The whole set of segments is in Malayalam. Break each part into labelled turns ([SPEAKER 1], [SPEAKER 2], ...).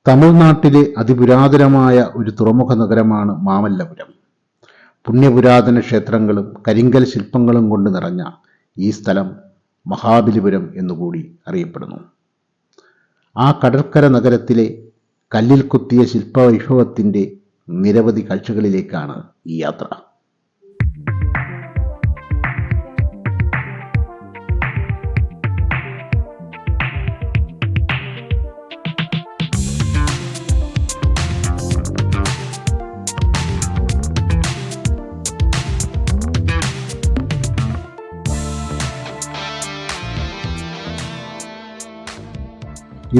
[SPEAKER 1] തമിഴ്നാട്ടിലെ അതിപുരാതനമായ ഒരു തുറമുഖ നഗരമാണ് മാമല്ലപുരം. പുണ്യപുരാതന ക്ഷേത്രങ്ങളും കരിങ്കൽ ശില്പങ്ങളും കൊണ്ട് നിറഞ്ഞ ഈ സ്ഥലം മഹാബലിപുരം എന്നുകൂടി അറിയപ്പെടുന്നു. ആ കടൽക്കര നഗരത്തിലെ കല്ലിൽ കൊത്തിയ ശില്പവൈഭവത്തിൻ്റെ നിരവധി കാഴ്ചകളിലേക്കാണ് ഈ യാത്ര.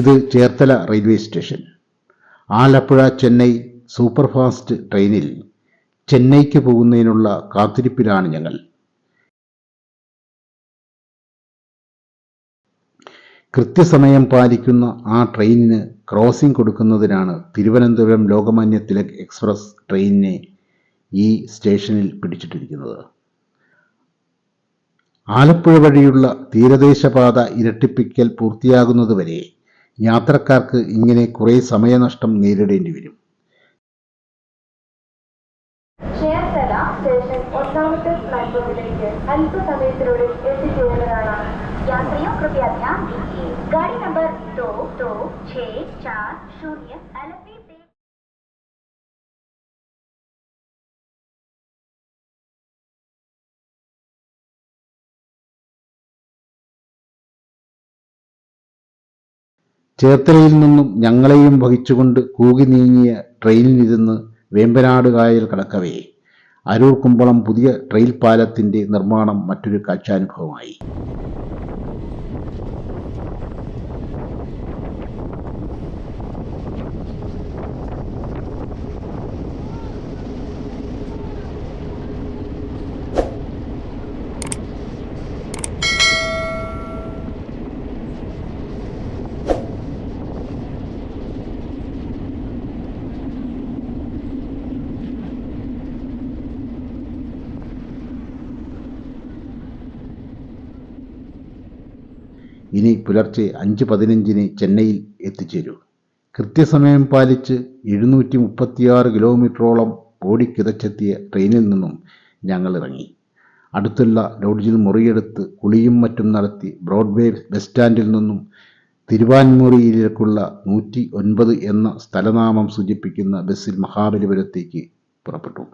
[SPEAKER 1] ഇത് Cherthala railway station. Alappuzha Chennai superfast ട്രെയിനിൽ ചെന്നൈക്ക് പോകുന്നതിനുള്ള കാത്തിരിപ്പിലാണ് ഞങ്ങൾ. കൃത്യസമയം പാലിക്കുന്ന ആ ട്രെയിനിന് ക്രോസിംഗ് കൊടുക്കുന്നതിനാണ് തിരുവനന്തപുരം ലോകമാന്യ തിലക് എക്സ്പ്രസ് ട്രെയിനിനെ ഈ സ്റ്റേഷനിൽ പിടിച്ചിട്ടിരിക്കുന്നത്. ആലപ്പുഴ വഴിയുള്ള തീരദേശപാത ഇരട്ടിപ്പിക്കൽ പൂർത്തിയാകുന്നതുവരെ യാത്രക്കാർക്ക് ഇങ്ങനെ കുറേ സമയനഷ്ടം നേരിടേണ്ടി വരും.
[SPEAKER 2] ചേർത്തല സ്റ്റേഷൻ ഒന്നാമത്തെ പ്ലാറ്റ്ഫോമിലേക്ക് അല്പസമയത്തിനുള്ളിൽ എത്തിച്ചേരുന്നതാണ്. യാത്രിयों कृपया ध्यान दीजिए, गाड़ी नंबर 2264 अलपी से
[SPEAKER 1] ചേർത്തലയിൽ നിന്നും ഞങ്ങളെയും വഹിച്ചുകൊണ്ട് കൂകി നീങ്ങിയ ട്രെയിനിലിരുന്ന് വേമ്പനാട് കായൽ കടക്കവേ അരൂർ കുമ്പളം പുതിയ ട്രെയിൽ പാലത്തിൻ്റെ നിർമ്മാണം മറ്റൊരു കാഴ്ചാനുഭവമായി. ഇനി പുലർച്ചെ 5:15 ചെന്നൈയിൽ എത്തിച്ചേരൂ. കൃത്യസമയം പാലിച്ച് 736 കിലോമീറ്ററോളം ഓടിക്കിതച്ചെത്തിയ ട്രെയിനിൽ നിന്നും ഞങ്ങൾ ഇറങ്ങി. അടുത്തുള്ള ലോഡ്ജിൽ മുറിയെടുത്ത് കുളിയും മറ്റും നടത്തി ബ്രോഡ്വേ ബസ് സ്റ്റാൻഡിൽ നിന്നും തിരുവാൻമൂറിയിലേക്കുള്ള 109 എന്ന സ്ഥലനാമം സൂചിപ്പിക്കുന്ന ബസ്സിൽ മഹാബലിപുരത്തേക്ക് പുറപ്പെട്ടു.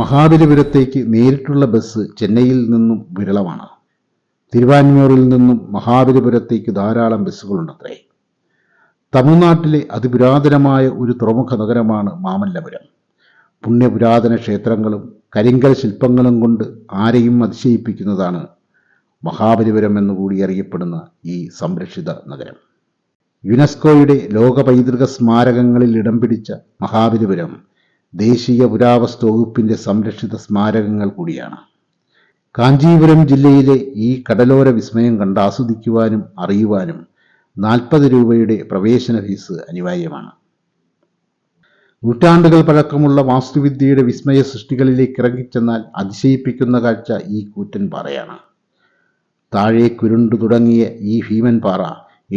[SPEAKER 1] മഹാബലിപുരത്തേക്ക് നേരിട്ടുള്ള ബസ് ചെന്നൈയിൽ നിന്നും വിരളമാണ്. തിരുവാൻമൂറിൽ നിന്നും മഹാബലിപുരത്തേക്ക് ധാരാളം ബസ്സുകളുണ്ടത്രേ. തമിഴ്നാട്ടിലെ അതിപുരാതനമായ ഒരു തുറമുഖ നഗരമാണ് മാമല്ലപുരം. പുണ്യപുരാതന ക്ഷേത്രങ്ങളും കരിങ്കൽ ശില്പങ്ങളും കൊണ്ട് ആരെയും അതിശയിപ്പിക്കുന്നതാണ് മഹാബലിപുരം എന്നുകൂടി അറിയപ്പെടുന്ന ഈ സംരക്ഷിത നഗരം. യുനെസ്കോയുടെ ലോക പൈതൃക സ്മാരകങ്ങളിൽ ഇടം പിടിച്ച മഹാബലിപുരം ദേശീയ പുരാവസ്തു വകുപ്പിൻ്റെ സംരക്ഷിത സ്മാരകങ്ങൾ കൂടിയാണ്. കാഞ്ചീപുരം ജില്ലയിലെ ഈ കടലോര വിസ്മയം കണ്ട് ആസ്വദിക്കുവാനും അറിയുവാനും 40 രൂപയുടെ പ്രവേശന ഫീസ് അനിവാര്യമാണ്. നൂറ്റാണ്ടുകൾ പഴക്കമുള്ള വാസ്തുവിദ്യയുടെ വിസ്മയ സൃഷ്ടികളിലേക്ക് ഇറങ്ങിച്ചെന്നാൽ അതിശയിപ്പിക്കുന്ന കാഴ്ച ഈ കൂറ്റൻ പാറയാണ്. താഴെ കുരുണ്ടു തുടങ്ങിയ ഈ ഭീമൻ പാറ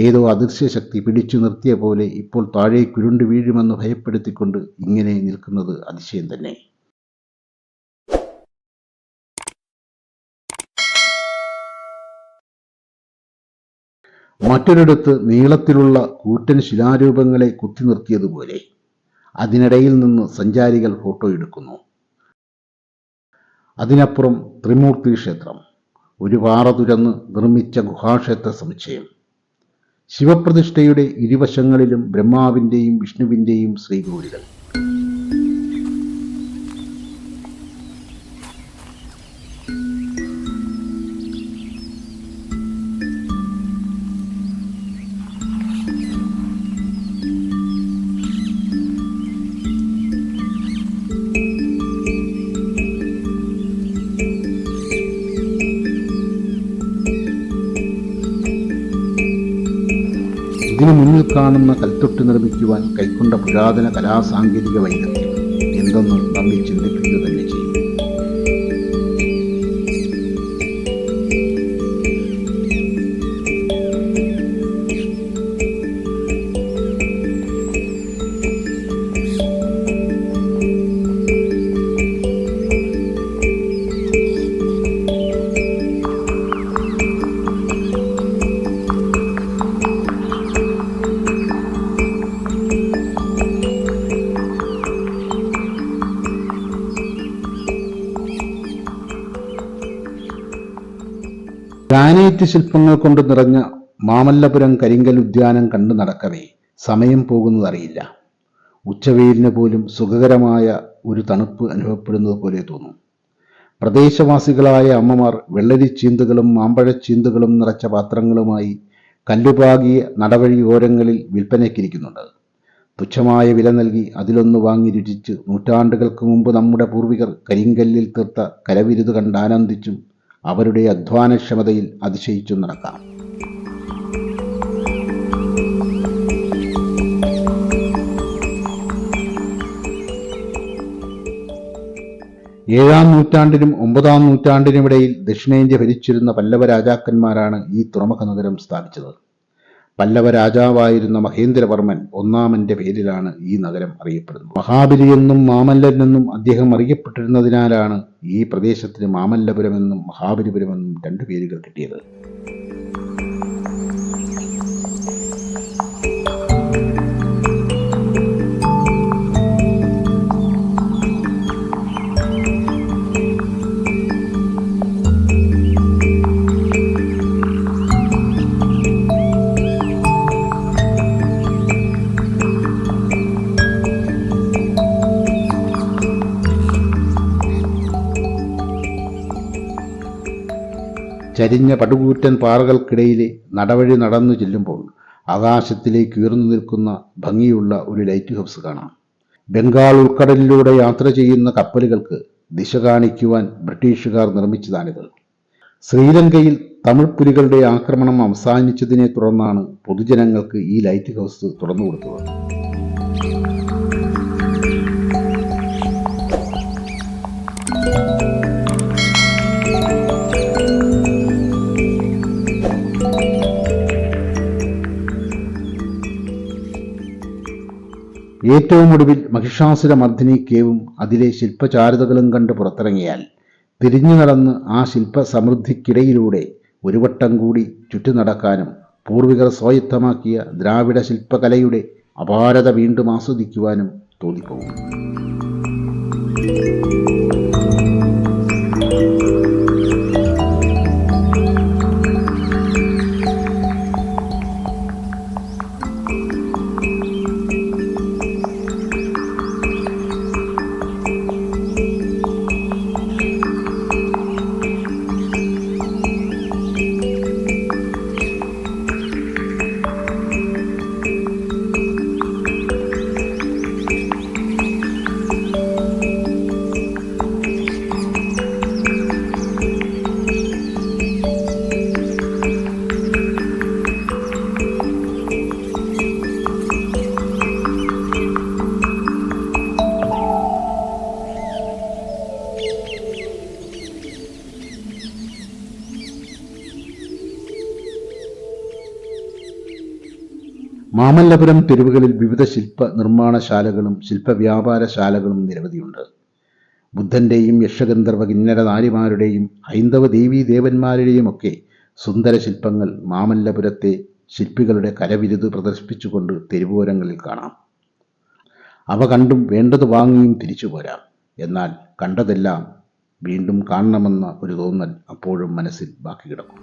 [SPEAKER 1] ഏതോ അദൃശ്യശക്തി പിടിച്ചു നിർത്തിയ പോലെ ഇപ്പോൾ താഴെ കുരുണ്ടു വീഴുമെന്ന് ഭയപ്പെടുത്തിക്കൊണ്ട് ഇങ്ങനെ നിൽക്കുന്നത് അതിശയം തന്നെ. മറ്റൊരിടത്ത് നീളത്തിലുള്ള കൂറ്റൻ ശിലാരൂപങ്ങളെ കുത്തി നിർത്തിയതുപോലെ അതിനിടയിൽ നിന്ന് സഞ്ചാരികൾ ഫോട്ടോ എടുക്കുന്നു. അതിനപ്പുറം ത്രിമൂർത്തി ക്ഷേത്രം, ഒരു പാറ തുരന്ന് നിർമ്മിച്ച ഗുഹാക്ഷേത്ര സമുച്ചയം. ശിവപ്രതിഷ്ഠയുടെ ഇരുവശങ്ങളിലും ബ്രഹ്മാവിൻ്റെയും വിഷ്ണുവിൻ്റെയും ശ്രീകോവിലുകൾ. ഇതിനു മുന്നിൽ കാണുന്ന കൽത്തൊട്ട് നിർമ്മിക്കുവാൻ കൈക്കൊണ്ട പുരാതന കലാസാങ്കേതിക വൈദഗ്ധ്യം ഇതൊന്നും നമ്മെ ചിന്തിപ്പിക്കുക തന്നെ ചെയ്യും. ഗ്രാനൈറ്റ് ശില്പങ്ങൾ കൊണ്ട് നിറഞ്ഞ മാമല്ലപുരം കരിങ്കൽ ഉദ്യാനം കണ്ടു നടക്കവേ സമയം പോകുന്നതറിയില്ല. ഉച്ചവെയിലിന് പോലും സുഖകരമായ ഒരു തണുപ്പ് അനുഭവപ്പെടുന്നത് പോലെ തോന്നും. പ്രദേശവാസികളായ അമ്മമാർ വെള്ളരിച്ചീന്തുകളും മാമ്പഴച്ചീന്തുകളും നിറച്ച പാത്രങ്ങളുമായി കല്ലുപാകിയ നടവഴി ഓരങ്ങളിൽ വിൽപ്പനയ്ക്കിരിക്കുന്നുണ്ട്. തുച്ഛമായ വില നൽകി അതിലൊന്ന് വാങ്ങി രുചിച്ച് നൂറ്റാണ്ടുകൾക്ക് മുമ്പ് നമ്മുടെ പൂർവികർ കരിങ്കല്ലിൽ തീർത്ത കരവിരുത് കണ്ട് ആനന്ദിച്ചും അവരുടെ അധ്വാനക്ഷമതയിൽ അതിശയിച്ചും നടക്കാം. ഏഴാം നൂറ്റാണ്ടിനും 9-ാം നൂറ്റാണ്ടിനുമിടയിൽ ദക്ഷിണേന്ത്യ ഭരിച്ചിരുന്ന പല്ലവ രാജാക്കന്മാരാണ് ഈ തുറമുഖ നഗരം സ്ഥാപിച്ചത്. പല്ലവ രാജാവായിരുന്ന മഹേന്ദ്രവർമ്മൻ ഒന്നാമന്റെ പേരിലാണ് ഈ നഗരം അറിയപ്പെടുന്നത്. മഹാബലി എന്നും മാമല്ലൻ എന്നും അദ്ദേഹം അറിയപ്പെട്ടിരുന്നതിനാലാണ് ഈ പ്രദേശത്തിന് മാമല്ലപുരമെന്നും മഹാബലിപുരമെന്നും രണ്ടു പേരുകൾ കിട്ടിയത്. ചരിഞ്ഞ പടുകൂറ്റൻ പാറകൾക്കിടയിലെ നടവഴി നടന്നു ചെല്ലുമ്പോൾ ആകാശത്തിലേക്ക് ഉയർന്നു നിൽക്കുന്ന ഭംഗിയുള്ള ഒരു ലൈറ്റ് ഹൗസ് കാണാം. ബംഗാൾ ഉൾക്കടലിലൂടെ യാത്ര ചെയ്യുന്ന കപ്പലുകൾക്ക് ദിശ കാണിക്കുവാൻ ബ്രിട്ടീഷുകാർ നിർമ്മിച്ചതാണിത്. ശ്രീലങ്കയിൽ തമിഴ് പുലികളുടെ ആക്രമണം അവസാനിച്ചതിനെ തുടർന്നാണ് പൊതുജനങ്ങൾക്ക് ഈ ലൈറ്റ് ഹൗസ് തുറന്നുകൊടുത്തത്. ഏറ്റവും ഒടുവിൽ മഹിഷാസുരമർദ്ദിനി കേവും അതിലെ ശില്പചാരുതകളും കണ്ട് പുറത്തിറങ്ങിയാൽ തിരിഞ്ഞു നടന്ന് ആ ശില്പസമൃദ്ധിക്കിടയിലൂടെ ഒരു വട്ടം കൂടി ചുറ്റി നടക്കാനും പൂർവികർ സ്വായത്തമാക്കിയ ദ്രാവിഡ ശില്പകലയുടെ അപാരത വീണ്ടും ആസ്വദിക്കുവാനും തോന്നിപ്പോകും. മാമല്ലപുരം തെരുവുകളിൽ വിവിധ ശില്പ നിർമ്മാണശാലകളും ശില്പവ്യാപാരശാലകളും നിരവധിയുണ്ട്. ബുദ്ധന്റെയും യക്ഷഗന്ധർവ കിന്നര നാരിമാരുടെയും ഹൈന്ദവ ദേവീ ദേവന്മാരുടെയുമൊക്കെ സുന്ദര ശില്പങ്ങൾ മാമല്ലപുരത്തെ ശില്പികളുടെ കരവിരുത് പ്രദർശിപ്പിച്ചുകൊണ്ട് തെരുവോരങ്ങളിൽ കാണാം. അവ കണ്ടും വേണ്ടത് വാങ്ങിയും തിരിച്ചു പോരാം. എന്നാൽ കണ്ടതെല്ലാം വീണ്ടും കാണണമെന്ന ഒരു തോന്നൽ അപ്പോഴും മനസ്സിൽ ബാക്കി കിടക്കും.